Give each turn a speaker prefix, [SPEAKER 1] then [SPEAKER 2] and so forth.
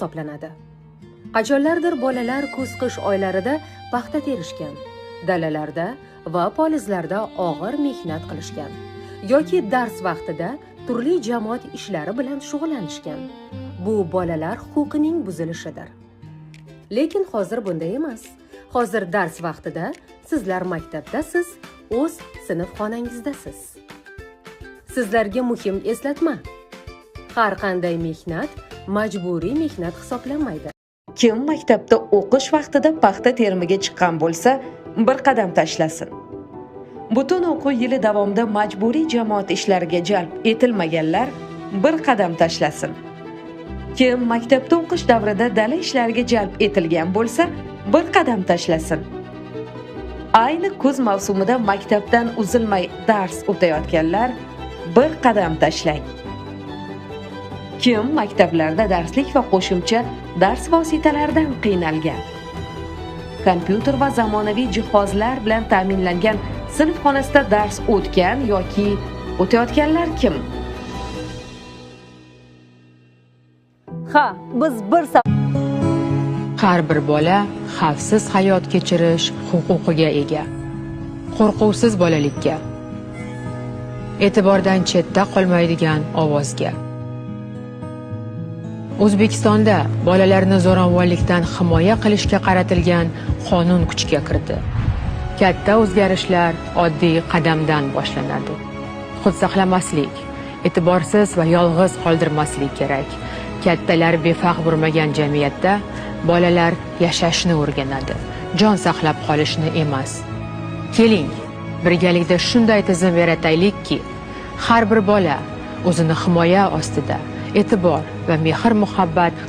[SPEAKER 1] hisoblanadi. Qachonlardir bolalar kuz-qish oylarida paxta terishgan, dalalarda va polizlarda og'ir mehnat qilishgan yoki dars vaqtida turli jamoat ishlari bilan shug'ullanishgan. Bu bolalar huquqining buzilishidir. Lekin hozir bunday emas. Hozir dars vaqtida sizlar maktabdasiz, o'z sinf xonangizdasiz. Sizlarga muhim eslatma. Har qanday mehnat majburiy mehnat hisoblanmaydi.
[SPEAKER 2] Kim maktabda o'qish vaqtida paxta terimiga chiqqan bo'lsa, bir qadam tashlasin. Butun o'quv yili davomida majburiy jamoat ishlariga jalb etilmaganlar bir qadam tashlasin. Kim maktabda o'qish davrida dala ishlariga jalb etilgan bo'lsa, bir qadam tashlasin. Ayni kuz mavsumida maktabdan uzilmay dars o'tayotganlar bir qadam tashlang. Kim maktablarda darslik va qo'shimcha dars vositalaridan qiynalgan, kompyuter va zamonaviy jihozlar bilan ta'minlangan sinf xonasida dars o'tgan yoki o'tayotganlar kim?
[SPEAKER 3] Ha, biz bir
[SPEAKER 4] Har bir bola xavfsiz hayot kechirish huquqiga ega. Qo'rquvsiz bolalikka, e'tibordan chetda qolmaydigan ovozga. O'zbekistonda bolalarni zo'ravonlikdan himoya qilishga qaratilgan qonun kuchga kirdi. Katta o'zgarishlar oddiy qadamdan boshlanadi. Xud saqlamaslik, e'tiborsiz va yolg'iz qoldirmaslik kerak. Kattalar befarq bo'lmagan jamiyatda bolalar yashashni o'rganadi, jon saqlab qolishni emas. Keling, birgalikda shunday tizim yarataylikki, har bir bola o'zini himoya ostida, e'tibor va mehr-muhabbat